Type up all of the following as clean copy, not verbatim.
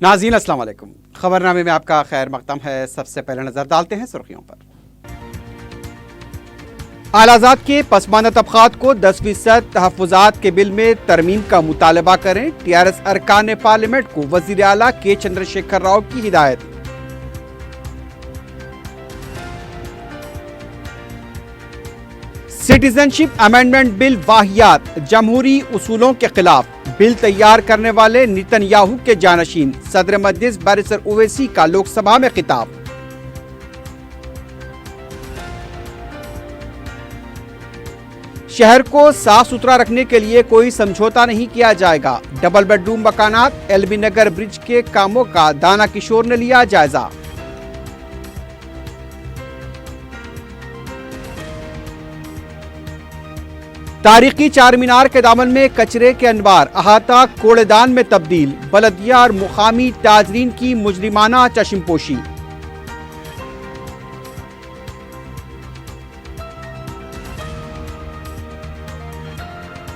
नाज़रीन अस्सलाम वालेकुम। खबरनामे में आपका खैर मकदम है। सबसे पहले नजर डालते हैं सुर्खियों पर। आलाजात के पसमानदा तबकात को 10% तहफ़्फ़ुज़ात के बिल में तरमीम का मुतालबा करें। टीआरएस अरकान पार्लियामेंट को वज़ीर आला के चंद्रशेखर राव की हिदायत। सिटीजनशिप अमेंडमेंट बिल वाहियात, जमहूरी उसूलों के खिलाफ। बिल तैयार करने वाले नेतन्याहू के जानशीन सदर मजलिस बैरिस्टर ओवैसी का लोकसभा में खिताब। शहर को साफ सुथरा रखने के लिए कोई समझौता नहीं किया जाएगा। डबल बेडरूम मकानात एलबी नगर ब्रिज के कामों का दाना किशोर ने लिया जायजा। तारीखी चार मीनार के दामन में कचरे के अनवार, अहाता कूड़ेदान में तब्दील। बलदिया और मुकामी ताजरीन की मुजरिमाना चश्मपोशी।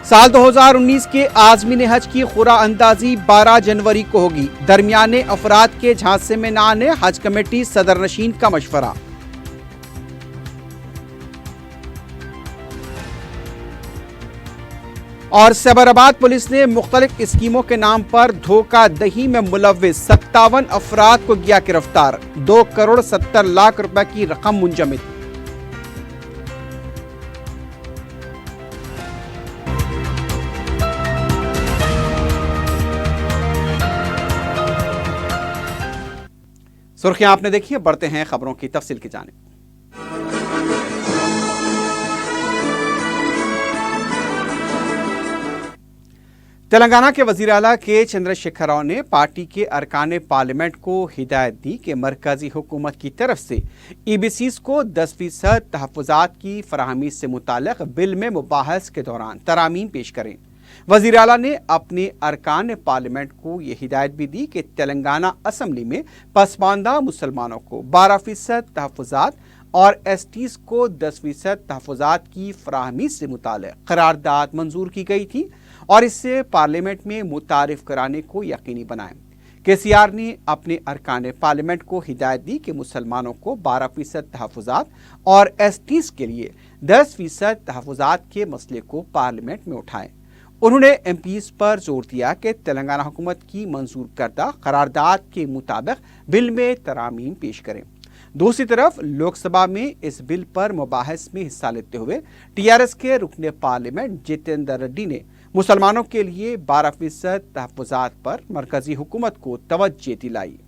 साल 2019 के आज़मीन हज की खुरा अंदाजी 12 जनवरी को होगी। दरमियाने अफराद के झांसे में न आने, हज कमेटी सदर नशीन का मशवरा। और सैबराबाद पुलिस ने मुख्तलिफ स्कीमों के नाम पर धोखाधही में मुलव्विस 57 अफराद को किया गिरफ्तार। 2 करोड़ 70 लाख रुपए की रकम मुंजमद। सुर्खियां आपने देखी है, बढ़ते हैं खबरों की तफसील की जानिब। तेलंगाना के वज़ीर आला के चंद्रशेखर राव ने पार्टी के अरकान पार्लियामेंट को हिदायत दी कि मरकजी हुकूमत की तरफ से ईबीसीज़ को 10% तहफ़्फ़ुज़ात की फराहमी से मुताल्लिक़ बिल में मुबाहस के दौरान तरामीम पेश करें। वज़ीर आला ने अपने अरकान पार्लियामेंट को यह हिदायत भी दी कि तेलंगाना असम्बली में पसमानदा मुसलमानों को 12% तहफ़्फ़ुज़ात और एसटीज़ को 10% तहफ़्फ़ुज़ात की फराहमी से मुताल्लिक़ करारदाद मंजूर की गई थी और इससे पार्लियामेंट में मुतारिफ कराने को यकीनी बनाएं। केसीआर ने अपने अरकान पार्लियामेंट को हिदायत दी कि मुसलमानों को 12% तहफ़्फ़ुज़ात और एसटीज़ के लिए 10% तहफ़्फ़ुज़ात के मसले को पार्लियामेंट में उठाएं। उन्होंने एमपीज़ पर जोर दिया कि तेलंगाना हुकूमत की मंजूर करदा करारदाद के मुताबिक बिल में तरामीम पेश करें। दूसरी तरफ लोकसभा में इस बिल पर मुबाहस में हिस्सा लेते हुए टीआरएस के रुकने पार्लियामेंट जितेंद्र रेड्डी ने मुसलमानों के लिए 12% तहफ़्फ़ुज़ात पर मरकजी हुकूमत को तवज्जो दिलाई।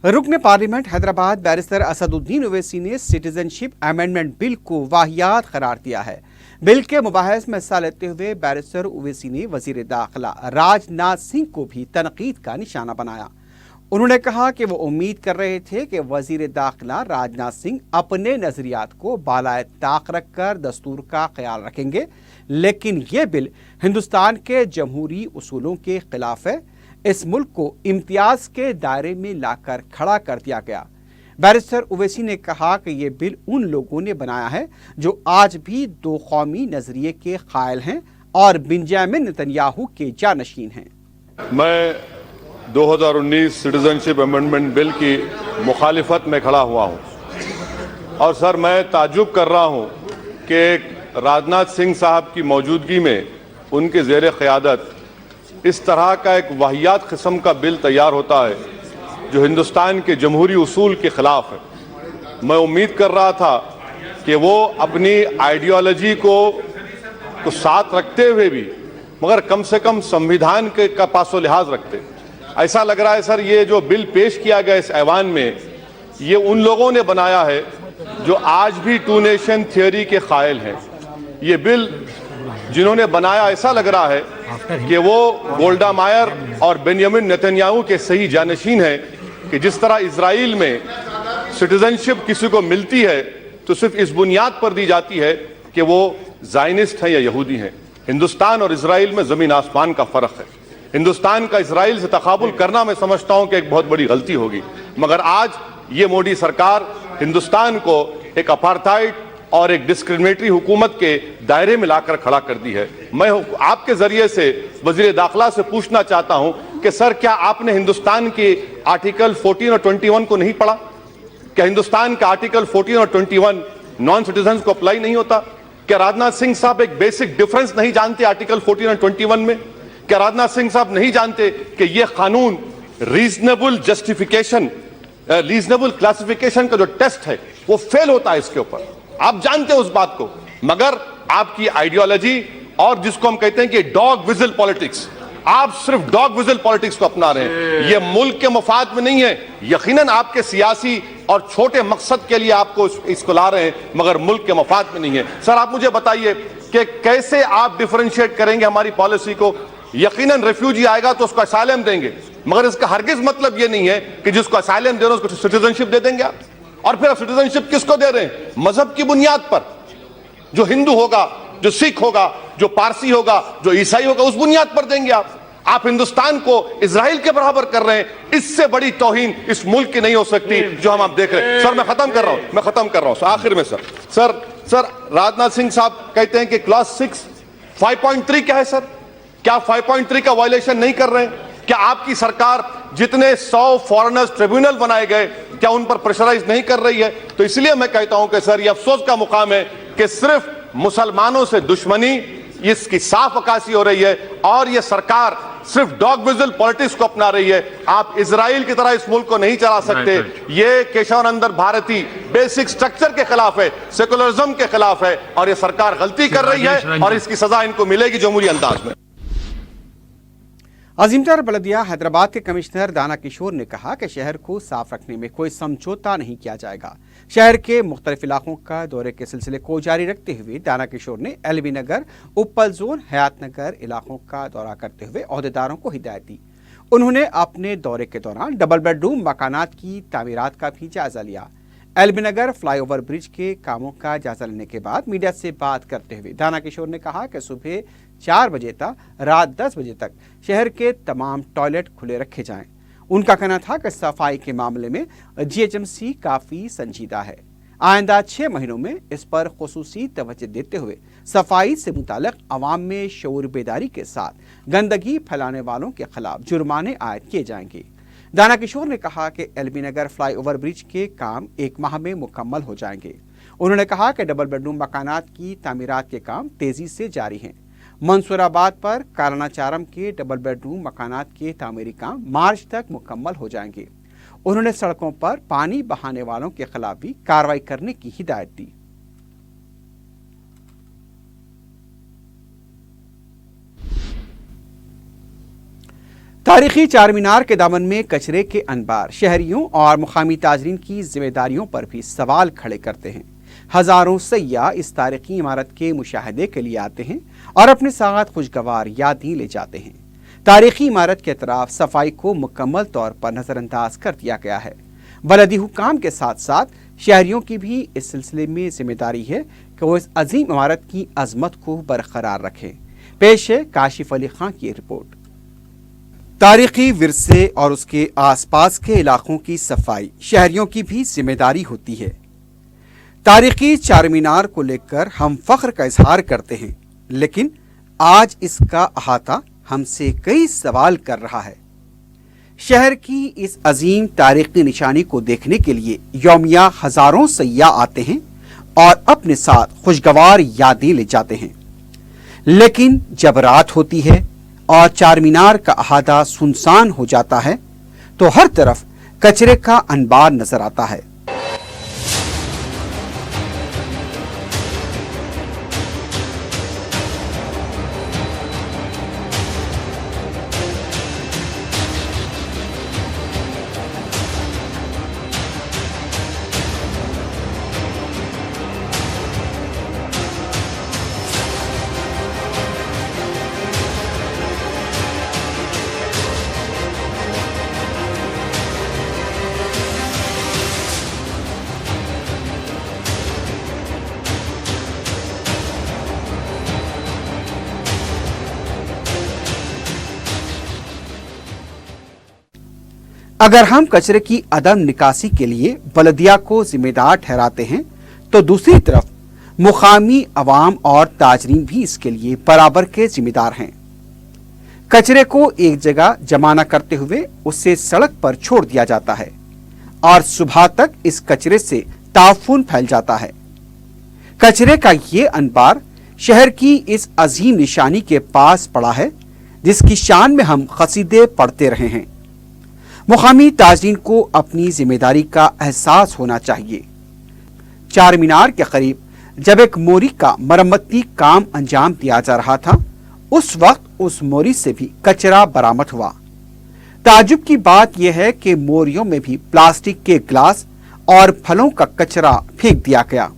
रुकने पार्लियामेंट हैदराबाद बैरिस्टर असदुद्दीन ओवैसी ने सिटीजनशिप अमेंडमेंट बिल को वाहियात करार दिया है। बिल के मुबाहस में हिस्सा लेते हुए बैरिस्टर ओवैसी ने वज़ीर दाखिला राजनाथ सिंह को भी तनकीद का निशाना बनाया। उन्होंने कहा कि वो उम्मीद कर रहे थे कि वज़ीर दाखिला राजनाथ सिंह अपने नज़रियात को बालाए ताक रखकर दस्तूर का ख्याल रखेंगे, लेकिन ये बिल हिंदुस्तान के जमहूरी उसूलों के खिलाफ है। इस मुल्क को इम्तियाज के दायरे में लाकर खड़ा कर दिया गया। बैरिस्टर ओवैसी ने कहा कि ये बिल उन लोगों ने बनाया है जो आज भी दो कौमी नजरिए के कायल हैं और बेंजामिन नेतन्याहू के जानशीन हैं। मैं 2019 सिटीजनशिप अमेंडमेंट बिल की मुखालिफत में खड़ा हुआ हूँ और सर मैं ताज्जुब कर रहा हूँ कि राजनाथ सिंह साहब की मौजूदगी में उनके ज़ेर क़यादत इस तरह का एक वाहियात किस्म का बिल तैयार होता है जो हिंदुस्तान के जमहूरी उसूल के ख़िलाफ़ है। मैं उम्मीद कर रहा था कि वो अपनी आइडियोलॉजी को साथ रखते हुए भी मगर कम से कम संविधान के का पासो लिहाज रखते। ऐसा लग रहा है सर ये जो बिल पेश किया गया इस ऐवान में ये उन लोगों ने बनाया है जो आज भी टू नेशन थियोरी के कायल हैं। ये बिल जिन्होंने बनाया ऐसा लग रहा है कि वो गोल्डा मायर और बेंजामिन नेतन्याहू के सही जानशीन हैं कि जिस तरह इजराइल में सिटीजनशिप किसी को मिलती है तो सिर्फ इस बुनियाद पर दी जाती है कि वो ज़ायनिस्ट हैं या यहूदी हैं। हिंदुस्तान और इजराइल में ज़मीन आसमान का फ़र्क है। हिंदुस्तान का इजराइल से तकाबुल करना मैं समझता हूं कि एक बहुत बड़ी गलती होगी, मगर आज ये मोदी सरकार हिंदुस्तान को एक अपार्थाइड اور ایک ڈسکریمنیٹری حکومت کے دائرے میں لا کر کھڑا کر دی ہے. میں آپ کے ذریعے سے وزیر داخلہ سے پوچھنا چاہتا ہوں کہ سر کیا آپ نے ہندوستان کے آرٹیکل 14 اور 21 کو نہیں پڑھا؟ کیا ہندوستان کا آرٹیکل 14 اور 21 نان سٹیزنز کو اپلائی نہیں ہوتا؟ کیا راجناتھ سنگھ صاحب ایک بیسک ڈیفرنس نہیں جانتے آرٹیکل 14 اور 21 میں؟ کیا راجناتھ سنگھ صاحب نہیں جانتے کہ یہ قانون ریزنیبل جسٹیفیکیشن ریزنیبل کلاسیفیکیشن کا جو ٹیسٹ ہے وہ فیل ہوتا ہے اس کے اوپر؟ آپ جانتے ہیں اس بات کو، مگر آپ کی آئیڈیالوجی اور جس کو ہم کہتے ہیں کہ ڈاگ وزل پالیٹکس، آپ صرف ڈاگ وزل پالیٹکس کو اپنا رہے ہیں. یہ ملک کے مفاد میں نہیں ہے. یقیناً آپ کے سیاسی اور چھوٹے مقصد کے لیے آپ کو اس کو لا رہے ہیں، مگر ملک کے مفاد میں نہیں ہے. سر آپ مجھے بتائیے کہ کیسے آپ ڈیفرینشیٹ کریں گے ہماری پالیسی کو؟ یقیناً ریفیوجی آئے گا تو اس کو اسائلم دیں گے، مگر اس کا ہرگز مطلب یہ نہیں ہے کہ جس کو اسائلم دے رہے ہیں اس کو سٹیزنشپ دے دیں گے آپ. اور پھر آپ سٹیزنشپ کس کو دے رہے ہیں؟ مذہب کی بنیاد پر. جو ہندو ہوگا، جو سکھ ہوگا، جو پارسی ہوگا، جو عیسائی ہوگا، اس بنیاد پر دیں گے آپ. آپ ہندوستان کو اسرائیل کے برابر کر رہے ہیں. اس سے بڑی توہین اس ملک کی نہیں ہو سکتی جو ہم آپ دیکھ رہے ہیں. سر میں ختم کر رہا ہوں آخر میں. سر راجناتھ سنگھ صاحب کہتے ہیں کہ کلاس 6 5.3 کیا ہے؟ سر کیا 5.3 کا وائلیشن نہیں کر رہے ہیں؟ کیا آپ کی سرکار جتنے 100 فورنرز ٹریبیونل بنائے گئے کیا ان پر پریشرائز نہیں کر رہی ہے؟ تو اس لیے میں کہتا ہوں کہ سر یہ افسوس کا مقام ہے کہ صرف مسلمانوں سے دشمنی اس کی صاف عکاسی ہو رہی ہے اور یہ سرکار صرف ڈاگ وزل پالیٹکس کو اپنا رہی ہے. آپ اسرائیل کی طرح اس ملک کو نہیں چلا سکتے. یہ کیشورندر بھارتی بیسک سٹرکچر کے خلاف ہے، سیکولرزم کے خلاف ہے، اور یہ سرکار غلطی کر رہی ہے اور اس کی سزا ان کو ملے گی جمہوری انداز میں. عظیم تر بلدیہ حیدرآباد کے کمشنر دانا کشور نے کہا کہ شہر کو صاف رکھنے میں کوئی سمجھوتا نہیں کیا جائے گا. شہر کے مختلف علاقوں کا دورے کے سلسلے کو جاری رکھتے ہوئے دانا کشور نے ایل بی نگر، اپل زون، حیات نگر علاقوں کا دورہ کرتے ہوئے عہدیداروں کو ہدایت دی. انہوں نے اپنے دورے کے دوران ڈبل بیڈ روم مکانات کی تعمیرات کا بھی جائزہ لیا. L B Nagar fly over bridge کے کاموں کا جائزہ لینے کے بعد میڈیا سے بات کرتے ہوئے دانا کشور نے کہا کہ صبح 4 بجے تک رات 10 بجے تک شہر کے تمام ٹوائلٹ کھلے رکھے جائیں. ان کا کہنا تھا کہ صفائی کے معاملے میں جی ایچ ایم سی کافی سنجیدہ ہے. آئندہ 6 مہینوں میں اس پر خصوصی توجہ دیتے ہوئے صفائی سے متعلق عوام میں شعور بیداری کے ساتھ گندگی پھیلانے والوں کے خلاف جرمانے عائد کیے جائیں گے. دانا کشور نے کہا کہ L B Nagar fly over bridge کے کام 1 ماہ میں مکمل ہو جائیں گے. انہوں نے کہا کہ ڈبل بیڈ روم مکانات کی تعمیرات کے کام تیزی سے جاری ہیں. منصور آباد پر کالنا چارم کے ڈبل بیڈ روم مکانات کے تعمیری کام مارچ تک مکمل ہو جائیں گے. انہوں نے سڑکوں پر پانی بہانے والوں کے خلاف بھی کارروائی کرنے کی ہدایت دی. تاریخی چار مینار کے دامن میں کچرے کے انبار شہریوں اور مقامی تاجرین کی ذمہ داریوں پر بھی سوال کھڑے کرتے ہیں. ہزاروں سیاح اس تاریخی عمارت کے مشاہدے کے لیے آتے ہیں اور اپنے ساتھ خوشگوار یادیں لے جاتے ہیں. تاریخی عمارت کے اطراف صفائی کو مکمل طور پر نظر انداز کر دیا گیا ہے. بلدی حکام کے ساتھ ساتھ شہریوں کی بھی اس سلسلے میں ذمہ داری ہے کہ وہ اس عظیم عمارت کی عظمت کو برقرار رکھیں. پیش ہے کاشف علی خان کی رپورٹ. تاریخی ورثے اور اس کے آس پاس کے علاقوں کی صفائی شہریوں کی بھی ذمہ داری ہوتی ہے. تاریخی چار مینار کو لے کر ہم فخر کا اظہار کرتے ہیں، لیکن آج اس کا احاطہ ہم سے کئی سوال کر رہا ہے. شہر کی اس عظیم تاریخی نشانی کو دیکھنے کے لیے یومیہ ہزاروں سیاح آتے ہیں اور اپنے ساتھ خوشگوار یادیں لے جاتے ہیں. لیکن جب رات ہوتی ہے اور چار مینار کا احاطہ سنسان ہو جاتا ہے تو ہر طرف کچرے کا انبار نظر آتا ہے. اگر ہم کچرے کی عدم نکاسی کے لیے بلدیہ کو ذمہ دار ٹھہراتے ہیں تو دوسری طرف मुकामी अवाम और ताजरीन भी इसके लिए बराबर के जिम्मेदार हैं। कचरे को एक जगह जमा न करते हुए उसे सड़क पर छोड़ दिया जाता है और सुबह तक इस कचरे से ताफून फैल जाता है। कचरे का ये अंबार शहर की इस अजीम निशानी के पास पड़ा है जिसकी शान में हम कसीदे पढ़ते रहे हैं। मुकामी ताजरीन को अपनी जिम्मेदारी का एहसास होना चाहिए। चार मीनार के करीब जब एक मोरी का मरम्मती काम अंजाम दिया जा रहा था, उस वक्त उस मोरी से भी कचरा बरामद हुआ। ताज्जुब की बात यह है कि मोरियों में भी प्लास्टिक के ग्लास और फलों का कचरा फेंक दिया गया।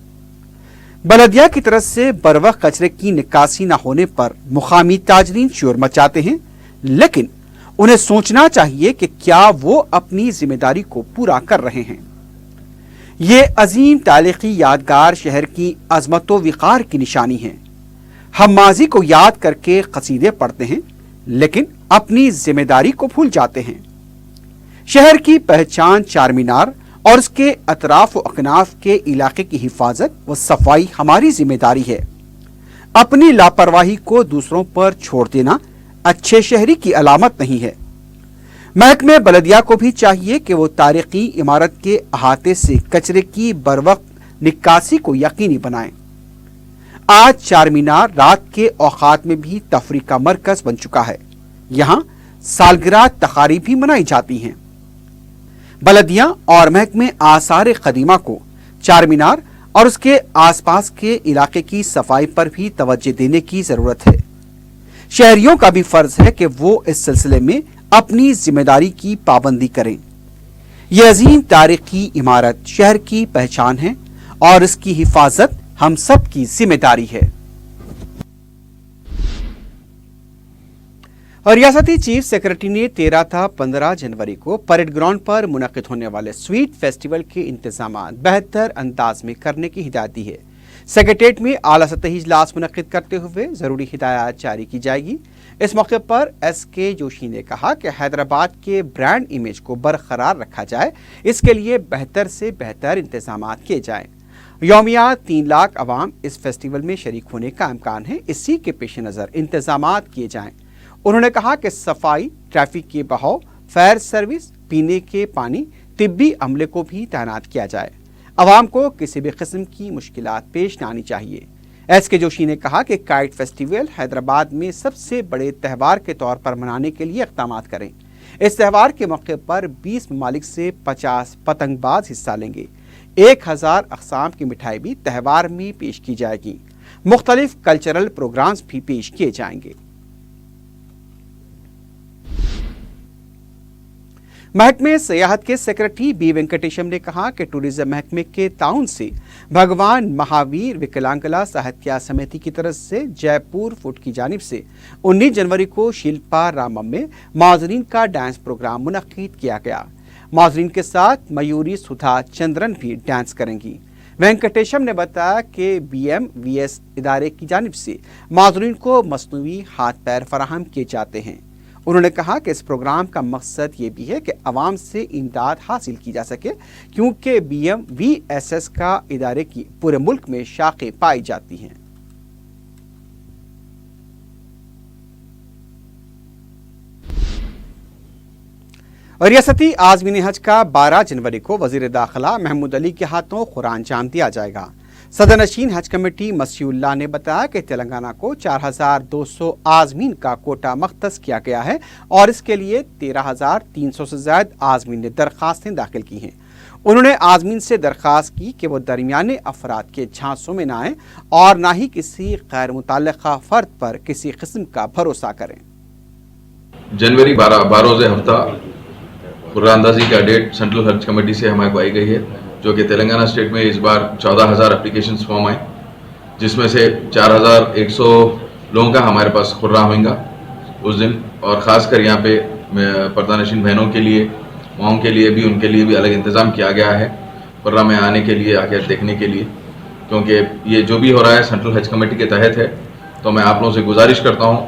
बलदिया की तरफ से बरवक्त कचरे की निकासी न होने पर मुकामी ताजरीन शोर मचाते हैं, लेकिन उन्हें सोचना चाहिए कि क्या वो अपनी जिम्मेदारी को पूरा कर रहे हैं। ये अजीम तारीखी यादगार शहर की अजमत व विकार की निशानी है। हम माजी को याद करके कसीदे पढ़ते हैं, लेकिन अपनी जिम्मेदारी को भूल जाते हैं। शहर की पहचान चार मीनार और उसके अतराफ व अकनाफ के इलाके की हिफाजत व सफाई हमारी जिम्मेदारी है। अपनी लापरवाही को दूसरों पर छोड़ देना अच्छे शहरी की अलामत नहीं है। महकमे बलदिया को भी चाहिए कि वो तारीखी इमारत के अहाते से कचरे की बरवक्त निकासी को यकीनी बनाएं। आज चार मीनार रात के औकात में भी तफरीह का मरकज बन चुका है। यहाँ सालगिरह तकारीब भी मनाई जाती हैं। बलदिया और महकमे आसार कदीमा को चार मीनार और उसके आसपास के इलाके की सफाई पर भी तवज्जो देने की जरूरत है। शहरियों का भी फर्ज है कि वो इस सिलसिले में अपनी जिम्मेदारी की पाबंदी करें। यह अजीम तारीखी इमारत शहर की पहचान है और इसकी हिफाजत हम सब की जिम्मेदारी है। और रियासती चीफ सेक्रेटरी ने 13 था 15 जनवरी को परेड ग्राउंड पर मुनक्किद होने वाले स्वीट फेस्टिवल के इंतजाम बेहतर अंदाज में करने की हिदायत दी है। सेक्रेटेरिएट में आला सतही इजलास मुनक्किद करते हुए जरूरी हिदायत जारी की जाएगी। इस मौके पर SK जोशी ने कहा कि हैदराबाद के ब्रांड इमेज को बरकरार रखा जाए, इसके लिए बेहतर से बेहतर इंतजाम किए जाएं। यौमिया 3 लाख अवाम इस फेस्टिवल में शरीक होने का इम्कान है, इसी के पेश नज़र इंतजाम किए जाएं। उन्होंने कहा कि सफाई, ट्रैफिक के बहाव, फायर सर्विस, पीने के पानी, तिब्बी अमले को भी तैनात किया जाए। अवाम को किसी भी किस्म की मुश्किलात पेश न आनी चाहिए। SK जोशी ने कहा कि काइट फेस्टिवल हैदराबाद में सबसे बड़े त्यौहार के तौर पर मनाने के लिए इक़दाम करें। इस त्यौहार के मौके पर 20 ममालिक से 50 पतंगबाज हिस्सा लेंगे। 1000 अक़साम की मिठाई भी त्यौहार में पेश की जाएगी। मुख्तलिफ कल्चरल प्रोग्राम्स भी पेश किए जाएंगे। महकमे सियाहत के सेक्रेटरी B वेंकटेशम ने कहा कि टूरिज्म महकमे के ताउन से भगवान महावीर विकलांगला साहित्य समिति की तरफ से जयपुर फूड की जानिब से 19 जनवरी को शिल्पा रामम में माजरीन का डांस प्रोग्राम मुनक्किद किया गया। माजरीन के साथ मयूरी सुधा चंद्रन भी डांस करेंगी। वेंकटेशम ने बताया कि BMVS इदारे की जानिब से माजरीन को मसनूई हाथ पैर फराहम किए जाते हैं। उन्होंने कहा कि इस प्रोग्राम का मकसद ये भी है कि अवाम से इमदाद हासिल की जा सके, क्योंकि BMVSS का इदारे की पूरे मुल्क में शाखें पाई जाती हैं। और रियासती आज़मीन हज का 12 जनवरी को वजीर दाखिला महमूद अली के हाथों कुरान जाम दिया जाएगा। सदर नशीन हज कमेटी मसीउल्लाह ने बताया कि तेलंगाना को 4200 आज़मीन का कोटा मख्तस किया गया है और इसके लिए 13300 से ज्यादा आज़मीन ने दरख्वास्तें दाखिल की हैं। उन्होंने आज़मीन से दरख्वास्त की कि वो दरमियाने अफराद के झांसों में ना आए और ना ही किसी गैर मुतल्लिका फर्द पर किसी किस्म का भरोसा करें। जनवरी 12 हफ्ता कुरानंदाजी का डेट सेंट्रल हज कमेटी से हमारे को आई गई है, जो कि तेलंगाना स्टेट में इस बार 14,000 एप्लीकेशंस फॉर्म आए, जिसमें से 4,100 लोगों का हमारे पास खुर्रा होगा उस दिन। और ख़ासकर यहाँ पे पर्दानशीन बहनों के लिए, माओं के लिए भी, उनके लिए भी अलग इंतज़ाम किया गया है खुर्रा में आने के लिए, आकर देखने के लिए, क्योंकि ये जो भी हो रहा है सेंट्रल हज कमेटी के तहत है। तो मैं आप लोगों से गुजारिश करता हूँ,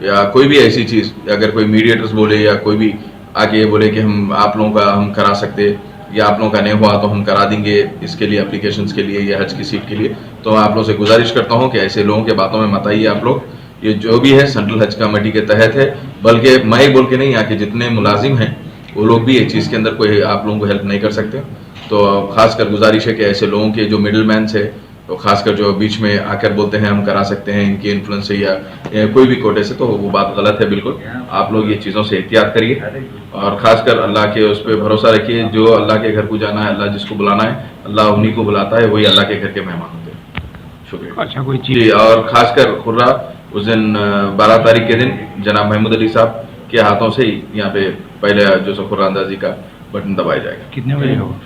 या कोई भी ऐसी चीज़, अगर कोई मीडिएटर्स बोले या कोई भी आके ये बोले कि हम आप लोगों का हम करा सकते, या आप लोगों का नहीं हुआ तो हम करा देंगे इसके लिए, एप्लीकेशंस के लिए या हज की सीट के लिए। तो मैं आप लोगों से गुजारिश करता हूं कि ऐसे लोगों के बातों में मत आइए आप लोग। ये जो भी है सेंट्रल हज कमेटी के तहत है, बल्कि मैं ही बोल के नहीं, यहाँ के जितने मुलाजिम हैं वो लोग भी इस चीज़ के अंदर कोई आप लोगों को हेल्प नहीं कर सकते। तो खासकर गुजारिश है कि ऐसे लोगों के जो मिडिल मैन है, तो खासकर जो बीच में आकर बोलते हैं हम करा सकते हैं इनके इन्फ्लुएंस से या कोई भी कोटे से, तो वो बात गलत है बिल्कुल। आप लोग ये चीज़ों से एहतियात करिए और खासकर अल्लाह के उस पर भरोसा रखिए। जो अल्लाह के घर को जाना है, अल्लाह जिसको बुलाना है, अल्लाह उन्हीं को बुलाता है, वही अल्लाह के घर के मेहमान होते हैं। शुक्रिया। अच्छा, कोई चीज जी, और खासकर खुर्रा उस दिन 12 तारीख के दिन जनाब महमूद अली साहब के हाथों से ही यहाँ पे पहले जो सो खुर्रा अंदाजी का बटन दबाया जाएगा। कितने बजे होगा?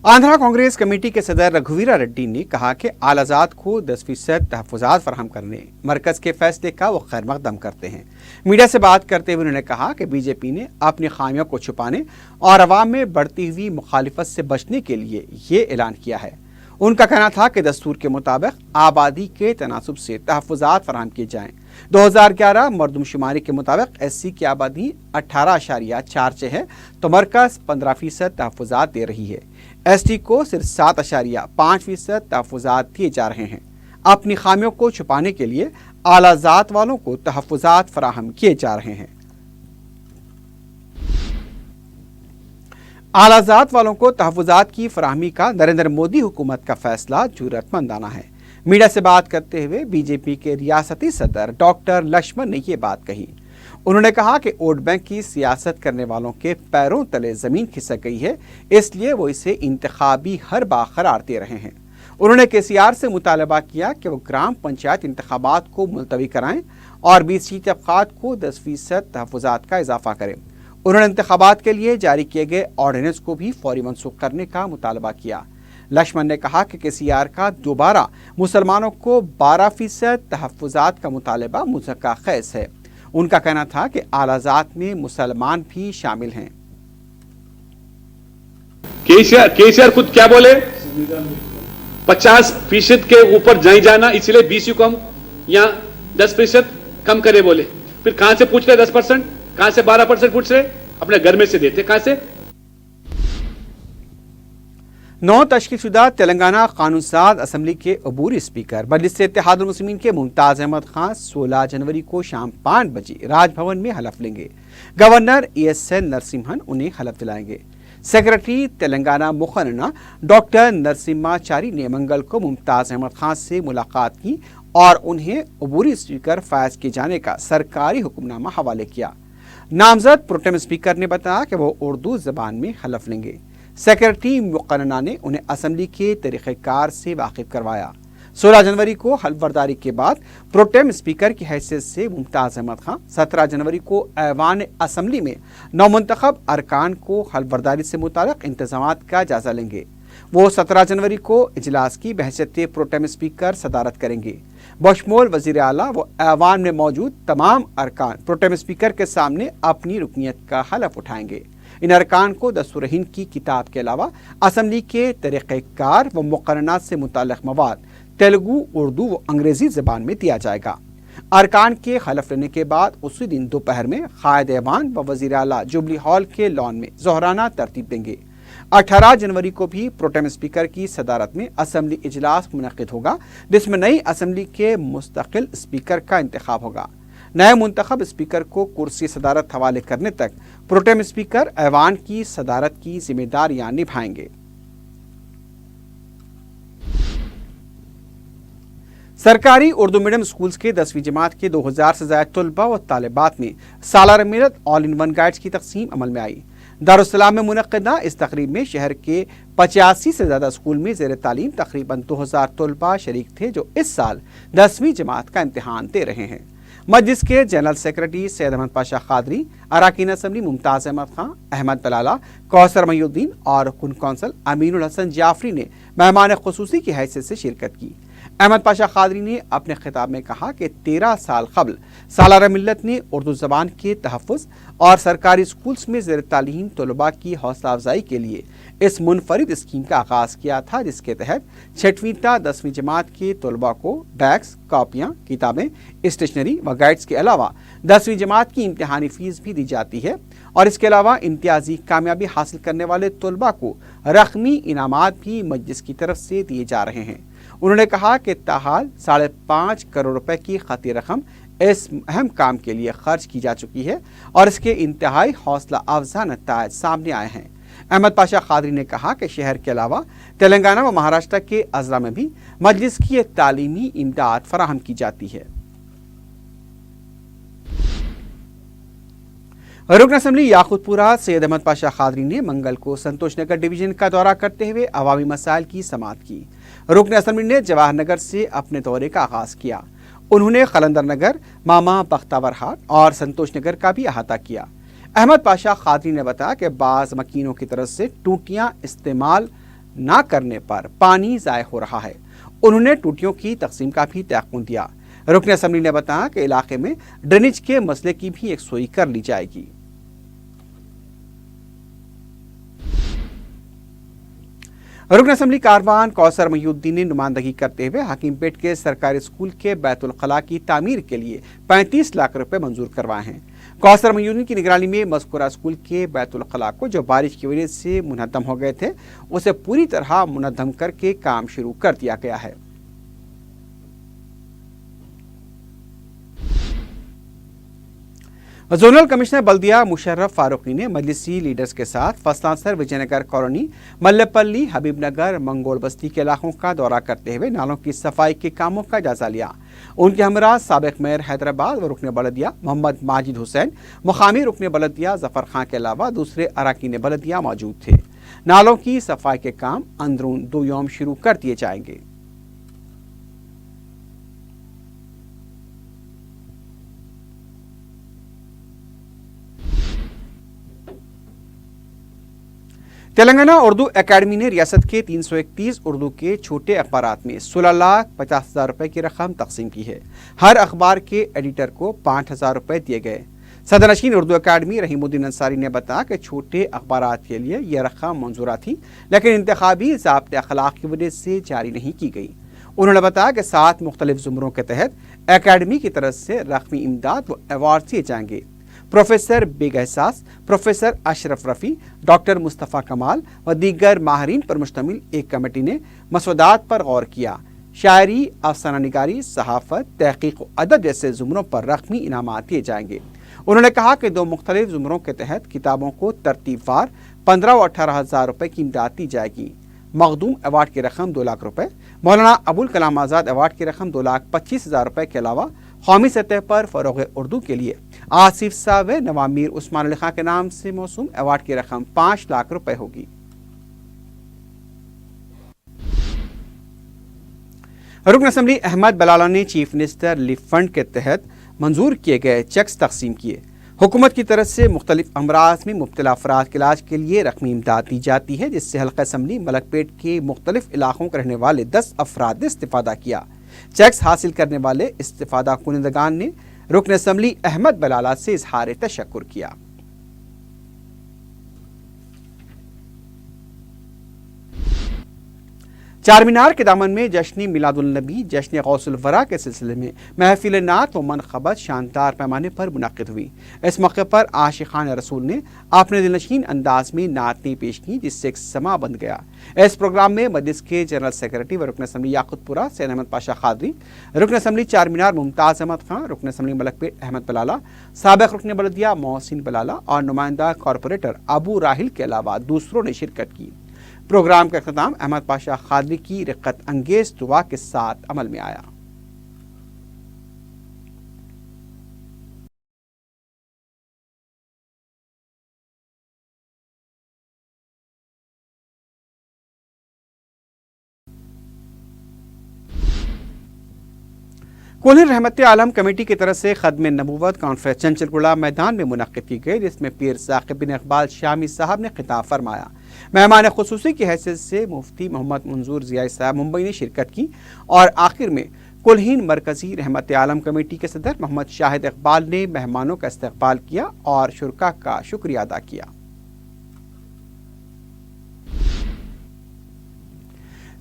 आंध्रा कांग्रेस कमेटी के सदर रघुवीरा रेड्डी ने कहा कि आलाजाद को 10% तहफ़्फ़ुज़ात फराहम करने मरकज़ के फैसले का वो खैर मक़दम करते हैं। मीडिया से बात करते हुए उन्होंने कहा कि बीजेपी ने अपनी खामियों को छुपाने और अवाम में बढ़ती हुई मुखालिफत से बचने के लिए ये ऐलान किया है। उनका कहना था कि दस्तूर के मुताबिक आबादी के तनासुब से तहफ़्फ़ुज़ात फराहम किए जाएँ। 2011 मरदमशुमारी के मुताबिक SC की आबादी 18.46 है, तो मरकज़ 15% तहफ़्फ़ुज़ात दे रही है। ST को सिर्फ 7.5% तहफ़्फ़ुज़ात दिए जा रहे हैं। अपनी खामियों को छुपाने के लिए आलाज़ात वालों को तहफ़्फ़ुज़ात फराहम किए जा रहे हैं। आलाज़ात वालों को तहफ़्फ़ुज़ात की फराहमी का नरेंद्र मोदी हुकूमत का फैसला जुर्रतमंदाना है। मीडिया से बात करते हुए बीजेपी के रियासती सदर डॉक्टर लक्ष्मण ने ये बात कही। उन्होंने कहा कि वोट बैंक की सियासत करने वालों के पैरों तले ज़मीन खिसक गई है, इसलिए वो इसे इंतखाबी हरबा करार दे रहे हैं। उन्होंने KCR से मुतालबा किया कि वो ग्राम पंचायत इंतखाबात को मुलतवी कराएं और BC तबक़ात को 10% तहफ़्फ़ुज़ात का इजाफा करें। उन्होंने इंतखाबात के लिए जारी किए गए ऑर्डिनेंस को भी फौरी मनसूख करने का मुतालबा किया। लक्ष्मण ने कहा कि KCR का दोबारा मुसलमानों को 12% तहफ़्फ़ुज़ात का मुतालबा मुज़क्का खैस है। उनका कहना था कि आलाज़ात में मुसलमान भी शामिल हैं। केसीआर खुद क्या बोले, 50% के ऊपर नहीं जाना, इसलिए BC को हम यहाँ 10% कम करे बोले। फिर कहां से पूछ रहे 10%, कहां से 12% पूछ रहे? अपने घर में से देते कहां से? 9 तश्कीलशुदा तेलंगाना कानून साज असम्बली के अबूरी स्पीकर मजलिस इत्तेहादुल मुस्लिमीन के मुमताज़ अहमद खान 16 जनवरी को शाम 5 बजे राजभवन में हलफ लेंगे। गवर्नर ESN नरसिम्हन उन्हें हलफ दिलाएंगे। सेक्रेटरी तेलंगाना मुखन्ना डॉक्टर नरसिम्हाचारी ने मंगल को मुमताज़ अहमद खान से मुलाकात की और उन्हें अबूरी स्पीकर फैज किए जाने का सरकारी हुक्मनामा हवाले किया। नामजद प्रोटेम स्पीकर ने बताया कि वो उर्दू ज़बान में हलफ लेंगे। सेक्रेटरी मुकन्ना ने उन्हें असम्बली के तरीक़ेकार से वाकिफ करवाया। 16 जनवरी को हल्फबरदारी के बाद प्रोटेम स्पीकर की हैसियत से मुमताज़ अहमद खान 17 जनवरी को ऐवान असम्बली में नौमुंतखब अरकान को हल्फबरदारी से मुताल्लिक़ इंतज़ामात का जायज़ा लेंगे। वो 17 जनवरी को इजलास की बहैसियत प्रोटेम स्पीकर सदारत करेंगे। बशमोल वज़ीर आला वो ऐवान में मौजूद तमाम अरकान प्रोटेम स्पीकर के सामने अपनी रुकनियत का हलफ उठाएंगे। इन अरकान को दस्तूर हिंद की किताब के अलावा असम्बली के तरीक़ेकार व मुक़र्ररात से मुताल्लिक़ मवाद तेलुगु, उर्दू व अंग्रेज़ी ज़बान में दिया जाएगा। अरकान के हलफ लेने के बाद उसी दिन दोपहर में क़ायद ऐवान व वज़ीर आला जुबली हॉल के लॉन में ज़ोहराना तरतीब देंगे। 18 जनवरी को भी प्रोटेम स्पीकर की सदारत में असम्बली इजलास मुनक़िद होगा, जिसमें नई असम्बली के मुस्तकिल स्पीकर का इंतखाब होगा। नए मुंतखब स्पीकर को कुर्सी सदारत हवाले करने तक प्रोटेम स्पीकर ऐवान की सदारत की जिम्मेदारियां निभाएंगे। सरकारी उर्दू मीडियम स्कूल्स के 10वीं जमात के 2000 से ज़ायद तलबा व तालिबात में सालाना मिलत ऑल इन वन गाइड्स की तकसीम अमल में आई। दारुस्सलाम में मुनक़्क़िदा इस तकरीब में शहर के 85 से ज़्यादा स्कूल में ज़ेर तालीम तकरीबन 2000 तलबा शरीक थे, जो इस साल 10वीं जमात का इम्तिहान दे रहे हैं। मजलिस के जनरल सेक्रेटरी सैयद अहमद पाशा कादरी, अरकान असम्बली मुमताज़ अहमद खान, अहमद बलाला, कौसर महीउद्दीन और कुन कौंसल अमीनुल हसन जाफरी ने मेहमान खुसूसी की हैसियत से शिरकत की। अहमद पाशा कादरी ने अपने खिताब में कहा कि 13 साल कबल सालाना मिल्लत ने उर्दू ज़बान के तहफ़्फ़ुज़ और सरकारी स्कूल्स में ज़ेर तालीम तलबा की हौसला अफजाई के लिए इस मुनफरिद स्कीम का आगाज़ किया था, जिसके तहत 6वीं ता 10वीं जमात के तलबा को बैग्स, कॉपियाँ, किताबें, स्टेशनरी व गाइड्स के अलावा 10वीं जमात की इम्तिहानी फ़ीस भी दी जाती है और इसके अलावा इम्तियाजी कामयाबी हासिल करने वाले तलबा को रकमी इनामात भी मजलिस की तरफ से दिए जा रहे हैं। उन्होंने कहा कि ताहाल 5.5 करोड़ रुपए की खती रकम इस अहम काम के लिए खर्च की जा चुकी है और इसके इंतहाई हौसला अफजा नतायज सामने आए हैं। अहमद पाशा खादरी ने कहा कि शहर के अलावा तेलंगाना व महाराष्ट्र के अजला में भी मजलिस की एक तालीमी इमदाद फराहम की जाती है। रुकन असम्बली याकूतपुरा सैयद अहमद पाशा खादरी ने मंगल को संतोष नगर डिवीजन का दौरा करते हुए अवामी मसाइल की समाअत की। रुकन असम्बली ने जवाहर नगर से अपने दौरे का आगाज किया। उन्होंने कलंदर नगर, मामा बख्तावर हाट और संतोष नगर का भी अहाता किया। अहमद पाशा खादरी ने बताया कि बाज़ मकीनों की तरफ से टूटियां इस्तेमाल न करने पर पानी ज़ाय हो रहा है। उन्होंने टूटियों की तकसीम का भी तयक़ुन दिया। रुकन असम्बली ने बताया कि इलाके में ड्रेनेज के मसले की भी यकसुई कर ली जाएगी। रुकन असम्बली कारवान कौसर महीउद्दीन ने नुमाइंदगी करते हुए हकीमपेट के सरकारी स्कूल के बैतुल खला की तामीर के लिए 35 लाख रुपए मंजूर करवाए हैं। कौसर महीउद्दीन की निगरानी में मज़कूरा स्कूल के बैतुल खला को जो बारिश की वजह से मुनहदम हो गए थे, उसे पूरी तरह मुनहदम करके काम शुरू कर दिया गया है। जोनल कमिश्नर बल्दिया मुशर्रफ फारूकी ने मजलिसी लीडर्स के साथ फसलांसर विजयनगर कॉलोनी, मल्लेपल्ली, हबीबनगर, मंगोल बस्ती के इलाकों का दौरा करते हुए नालों की सफाई के कामों का जायजा लिया। उनके हमरा साबिक मेयर हैदराबाद व रुकन बलदिया मोहम्मद माजिद हुसैन, मुकामी रुकन बलदिया जफर खां के अलावा दूसरे अरकान बलदिया मौजूद थे। नालों की सफाई के काम अंदरून 2 यौम शुरू कर दिए जाएंगे। तेलंगाना उर्दू एकेडमी ने रियासत के 331 उर्दू के छोटे अखबारात में 16,50,000 रुपए की रकम तकसीम की है। हर अखबार के एडिटर को 5,000 रुपए दिए गए। सदरनशीन उर्दू एकेडमी रहीमुद्दीन अंसारी ने बताया कि छोटे अखबारात के लिए यह रकम मंजूरा थी, लेकिन इंतखाबी ज़ाब्ते अखलाक की वजह से जारी नहीं की गई। उन्होंने बताया कि 7 मुख्तलिफ ज़ुमरों के तहत एकेडमी की तरफ से रकमी इमदाद व अवार्ड दिए जाएंगे। प्रोफेसर बेग एहसास, प्रोफेसर अशरफ रफ़ी, डॉक्टर मुस्तफ़ा कमाल व दीगर माहरीन पर मुश्तमिल एक कमेटी ने मसौदात पर गौर किया। शायरी, अफसाना निगारी, सहाफ़त, तहक़ीक़ व अदब जैसे ज़ुमरों पर रकमी इनामात दिए जाएंगे। उन्होंने कहा कि 2 मुख्तलिफ ज़ुमरों के तहत किताबों को तरतीबवार 15 व 18,000 रुपये की इमदाद दी जाएगी। मखदूम अवार्ड की रकम 2 लाख रुपये, मौलाना अबुल कलाम आज़ाद अवार्ड की रकम 2,25,000 रुपये के अलावा कौमी सतह पर फ़रोग़ उर्दू के लिए आसिफ साहब नवामीर उस्मान अली खां के नाम से मौसूम अवार्ड की रकम 5 लाख रुपए होगी। रुकन असम्बली अहमद बलाला ने चीफ मिनिस्टर रिलीफ फंड के तहत मंजूर किए गए चेक्स तकसीम किए। हुकूमत की तरफ से मुख्तलिफ अमराज में मुब्तला अफराद के इलाज के लिए रकमी इमदाद दी जाती है, जिससे हल्का असम्बली मलकपेट के मुख्तलिफ इलाकों के रहने वाले 10 अफराद ने इस्तिफादा किया। चेक्स हासिल करने वाले इस्तिफादा कुनिंदगान ने रुकन असम्बली अहमद बलाला से इजहार तशक्कुर किया। चार मीनार के दामन में जश्न मिलादुल नबी, जश्न गौसुल वरा के सिलसिले में महफिल नात व मनखबत शानदार पैमाने पर मुनक़िद हुई। इस मौके पर आशिक़ान रसूल ने अपने दिलनशीन अंदाज में नातें पेश की, जिससे एक समा बन गया। इस प्रोग्राम में मजलिस के जनरल सेक्रेटरी व रुकन असम्बली याकूतपुरा सैयद अहमद पाशा खादरी, रुकन असम्बली चार मीनार मुमताज़ अहमद खां, रुकन असम्बली मलकपेट अहमद बलाला, साबिक़ रुकन बलदिया मोहसिन बलाला और नुमाइंदा कॉरपोरेटर अबू राहिल के अलावा दूसरों ने शिरकत की। प्रोग्राम का इख्तिताम अहमद पाशा खादरी की रिक़्क़त अंगेज़ दुआ के साथ अमल में आया। कोल्हिर रहमत आलम कमेटी की तरफ से खदम नबूवत कॉन्फ्रेंस चंचलगुड़ा मैदान में मुनक़्क़िद की गई, जिसमें पीर साक़िब बिन इक़बाल शामी साहब ने खिताब फरमाया। मेहमान खुसूसी की हैसियत से मुफ्ती मोहम्मद मंजूर ज़ियाई साहब मुंबई ने शिरकत की और आखिर में कुल्हीन मरकज़ी रहमत आलम कमेटी के सदर मोहम्मद शाहिद इक़बाल ने मेहमानों का इस्तक़बाल किया और शुरका का शुक्रिया अदा किया।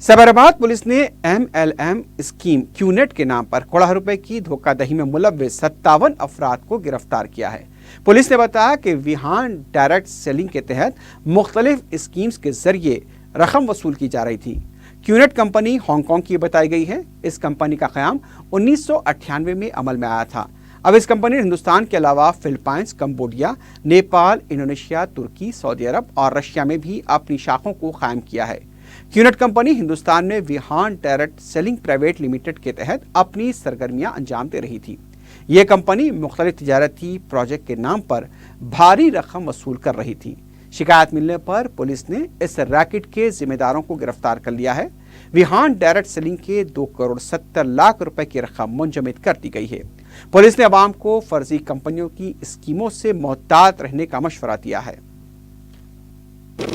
सैबराबाद पुलिस ने MLM स्कीम क्यूनेट के नाम पर करोड़ों रुपए की धोखाधड़ी में मुलव्विस 57 अफराद को गिरफ्तार किया है। पुलिस ने बताया कि विहान डायरेक्ट सेलिंग के तहत मुख्तलिफ स्कीम्स के जरिए रकम वसूल की जा रही थी। क्यूनेट कंपनी हांगकांग की बताई गई है। इस कंपनी का क़याम 1998 में अमल में आया था। अब इस कंपनी ने हिंदुस्तान के अलावा फिलीपींस, कंबोडिया, नेपाल, इंडोनेशिया, तुर्की, सऊदी अरब और रशिया में भी अपनी शाखों को कायम किया है। क्यूनेट कंपनी हिंदुस्तान में Vihaan direct selling private limited के तहत अपनी सरगर्मियां अंजाम दे रही थी। ये कंपनी मुख्तलिफ तिजारती प्रोजेक्ट के नाम पर भारी रकम वसूल कर रही थी। शिकायत मिलने पर पुलिस ने इस रैकेट के जिम्मेदारों को गिरफ्तार कर लिया है। विहान डायरेक्ट सेलिंग के 2 करोड़ 70 लाख रुपए की रकम मुंजमद कर दी गई है। पुलिस ने अवाम को फर्जी कंपनियों की स्कीमों से मोहतात रहने का मशवरा दिया है।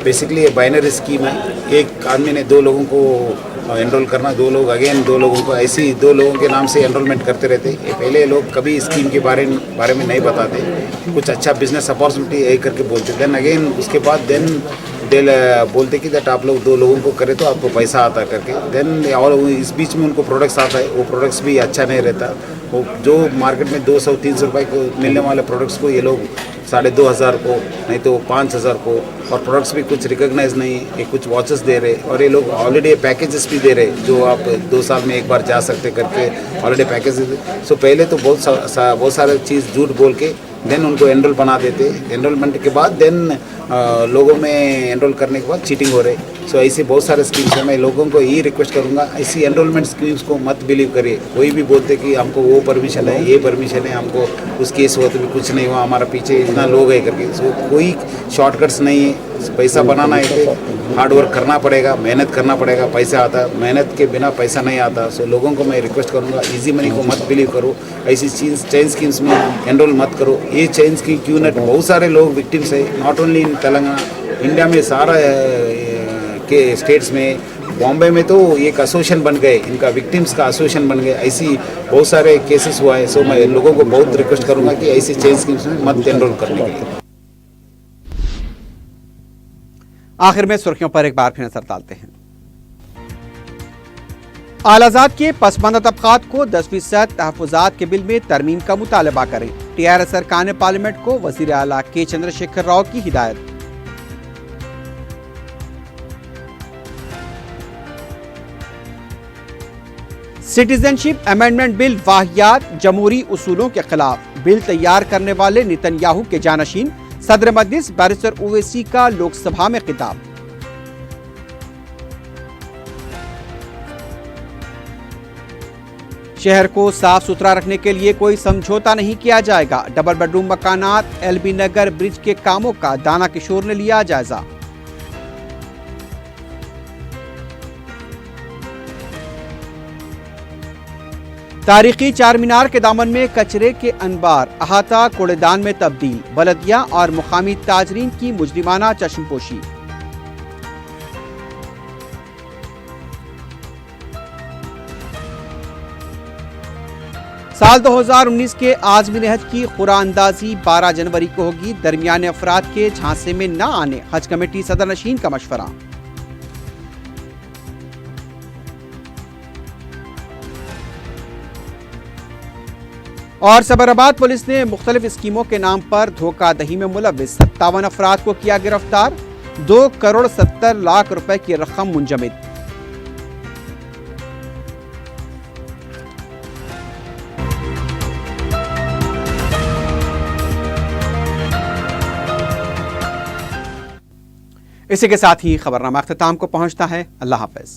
बेसिकली ये बाइनरी स्कीम है। एक आदमी ने 2 लोगों को एनरोल करना, 2 लोग अगेन 2 लोगों को, ऐसे ही 2 लोगों के नाम से एनरोलमेंट करते रहते। ये पहले लोग कभी स्कीम के बारे में नहीं बताते, कुछ अच्छा बिजनेस अपॉर्चुनिटी है करके बोलते। देन अगेन उसके बाद बोलते कि दैट आप लोग 2 लोगों को करें तो आपको पैसा आता करके। देन और इस बीच में उनको प्रोडक्ट्स आता है, वो प्रोडक्ट्स भी अच्छा नहीं रहता। वो जो मार्केट में 200-300 रुपये को मिलने वाले प्रोडक्ट्स को ये लोग 2500 को, नहीं तो 5000 को, और प्रोडक्ट्स भी कुछ रिकॉग्नाइज नहीं। ये कुछ वॉचेस दे रहे और ये लोग ऑलरेडी पैकेजेस भी दे रहे जो आप 2 साल में एक बार जा सकते करके ऑलरेडी पैकेज। सो पहले तो बहुत सारे चीज़ झूठ बोल के देन उनको एनरोल बना देते। एनरोलमेंट के बाद देन लोगों में एनरोल करने के बाद चीटिंग हो रही। सो ऐसे बहुत सारे स्कीम्स हैं। मैं लोगों को ये रिक्वेस्ट करूंगा, ऐसी एनरोलमेंट स्कीम्स को मत बिलीव करिए। कोई भी बोलते कि हमको वो परमिशन है, ये परमिशन है, हमको उस केस हुआ तो भी कुछ नहीं हुआ, हमारा पीछे इतना लोग है करके। सो कोई शॉर्टकट्स नहीं है। पैसा बनाना है, हार्ड वर्क करना पड़ेगा, मेहनत करना पड़ेगा, पैसा आता है। मेहनत के बिना पैसा नहीं आता। सो लोगों को मैं रिक्वेस्ट करूंगा, इजी मनी को मत बिलीव करो, ऐसी चेन स्कीम्स में एनरोल मत करो। ये चेन स्कीम क्यूनेट बहुत सारे लोग विक्टिम्स है, not only in Telangana, India में सारा के स्टेट्स में, बॉम्बे में तो एक एसोसिएशन बन गए, इनका विक्टिम्स का एसोसिएशन बन गए। ऐसी बहुत सारे केसेस हुआ है। सो मैं लोगों को बहुत रिक्वेस्ट करूंगा कि ऐसी चेन स्कीम्स में मत एनरोल करने के लिए। आखिर में सुर्खियों पर एक बार फिर नजर डालते हैं। आलाजाद के पसमानदा तबकात को 10% तहफुजात के बिल में तरमीम का मुतालबा करें। टीआरएस अरकान पार्लियामेंट को वजीर आला के चंद्रशेखर राव की हिदायत। सिटीजनशिप अमेंडमेंट बिल वाहियात जमहूरी उसूलों के खिलाफ। बिल तैयार करने वाले नेतन्याहू के जानशीन सदर मजलिस बैरिस्टर ओवैसी का लोकसभा में खिताब। शहर को साफ सुथरा रखने के लिए कोई समझौता नहीं किया जाएगा। डबल बेडरूम मकानात एलबी नगर ब्रिज के कामों का दाना किशोर ने लिया जायजा। तारीखी चार मीनार के दामन में कचरे के अनबार, अहाता कूड़ेदान में तब्दील। बलदिया और मुकामी ताजरीन की मुजरिमाना चश्मपोशी। साल 2019 के आज़मीन हज की कुरान अंदाजी 12 जनवरी को होगी। दरमियाने अफराद के झांसे में न आने हज कमेटी सदर नशीन का मशवरा। और सबराबाद पुलिस ने मुख्तलिफ स्कीमों के नाम पर धोखाधही में मुलव्विस 57 अफराद को किया गिरफ्तार। 2 करोड़ 70 लाख रुपए की रकम मुंजमद। इसी के साथ ही खबरनामा अख्ताम को पहुंचता है। अल्लाह हाफ़िज़।